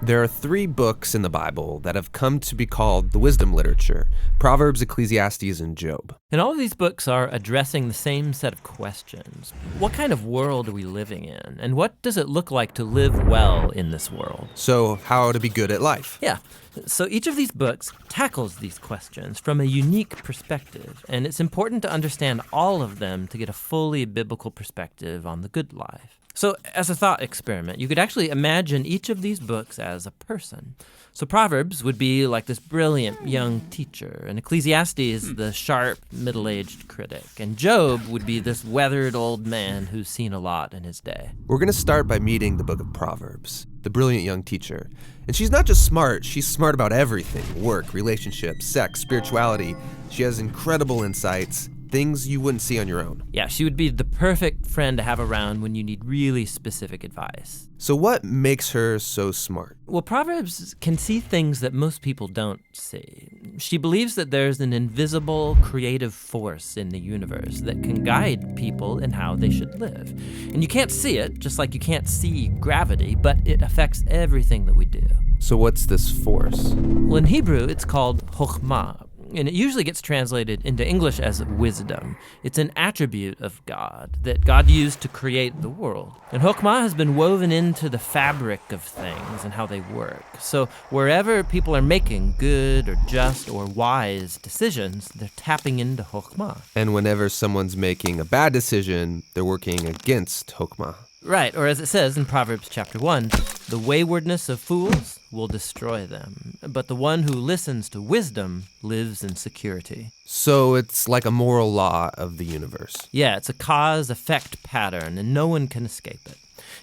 There are three books in the Bible that have come to be called the wisdom literature: Proverbs, Ecclesiastes, and Job. And all of these books are addressing the same set of questions. What kind of world are we living in? And what does it look like to live well in this world? So, how to be good at life. Yeah. So each of these books tackles these questions from a unique perspective, and it's important to understand all of them to get a fully biblical perspective on the good life. So as a thought experiment, you could actually imagine each of these books as a person. So Proverbs would be like this brilliant young teacher, and Ecclesiastes the sharp, middle-aged critic, and Job would be this weathered old man who's seen a lot in his day. We're going to start by meeting the book of Proverbs, the brilliant young teacher. And she's not just smart, she's smart about everything: work, relationships, sex, spirituality. She has incredible insights, things you wouldn't see on your own. Yeah, she would be the perfect friend to have around when you need really specific advice. So what makes her so smart? Well, Proverbs can see things that most people don't see. She believes that there's an invisible creative force in the universe that can guide people in how they should live. And you can't see it, just like you can't see gravity, but it affects everything that we do. So what's this force? Well, in Hebrew, it's called chokhmah, and it usually gets translated into English as wisdom. It's an attribute of God that God used to create the world. And chokhmah has been woven into the fabric of things and how they work. So wherever people are making good or just or wise decisions, they're tapping into chokhmah. And whenever someone's making a bad decision, they're working against chokhmah. Right, or as it says in Proverbs chapter 1, the waywardness of fools will destroy them, but the one who listens to wisdom lives in security. So it's like a moral law of the universe. Yeah, it's a cause-effect pattern, and no one can escape it.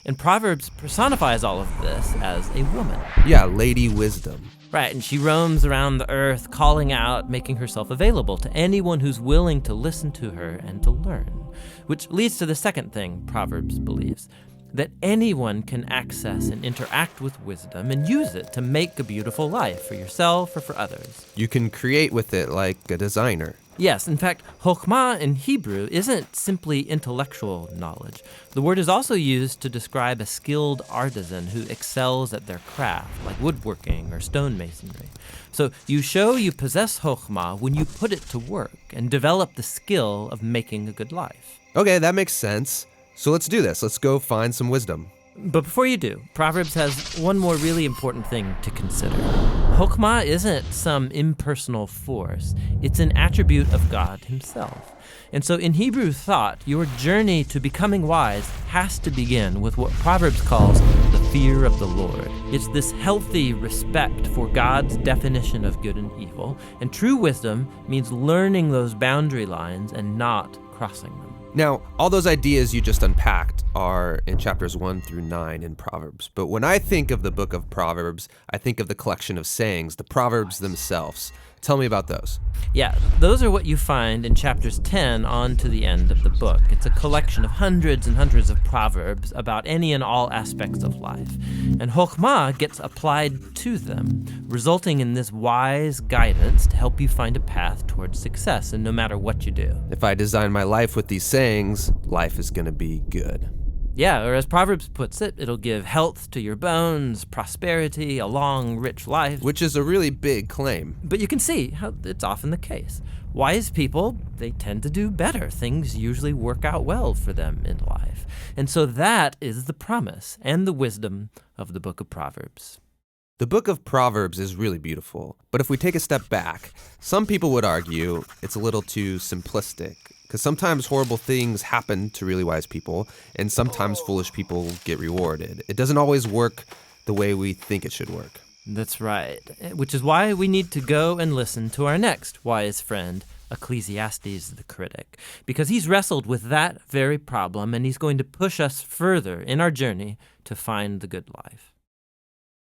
And Proverbs personifies all of this as a woman. Yeah, Lady Wisdom. Right, and she roams around the earth, calling out, making herself available to anyone who's willing to listen to her and to learn. Which leads to the second thing Proverbs believes, that anyone can access and interact with wisdom and use it to make a beautiful life for yourself or for others. You can create with it like a designer. Yes, in fact, chokhmah in Hebrew isn't simply intellectual knowledge. The word is also used to describe a skilled artisan who excels at their craft, like woodworking or stonemasonry. So you show you possess chokhmah when you put it to work and develop the skill of making a good life. Okay, that makes sense. So let's do this. Let's go find some wisdom. But before you do, Proverbs has one more really important thing to consider. Chokhmah isn't some impersonal force. It's an attribute of God himself. And so in Hebrew thought, your journey to becoming wise has to begin with what Proverbs calls the fear of the Lord. It's this healthy respect for God's definition of good and evil. And true wisdom means learning those boundary lines and not crossing them. Now, all those ideas you just unpacked are in chapters 1 through 9 in Proverbs. But when I think of the book of Proverbs, I think of the collection of sayings, the Proverbs themselves. Tell me about those. Yeah, those are what you find in chapters 10 on to the end of the book. It's a collection of hundreds and hundreds of proverbs about any and all aspects of life. And chokhmah gets applied to them, resulting in this wise guidance to help you find a path towards success, and no matter what you do. If I design my life with these sayings, life is going to be good. Yeah, or as Proverbs puts it, it'll give health to your bones, prosperity, a long, rich life. Which is a really big claim. But you can see how it's often the case. Wise people, they tend to do better. Things usually work out well for them in life. And so that is the promise and the wisdom of the book of Proverbs. The book of Proverbs is really beautiful. But if we take a step back, some people would argue it's a little too simplistic. Because sometimes horrible things happen to really wise people, and sometimes foolish people get rewarded. It doesn't always work the way we think it should work. That's right, which is why we need to go and listen to our next wise friend, Ecclesiastes the critic, because he's wrestled with that very problem, and he's going to push us further in our journey to find the good life.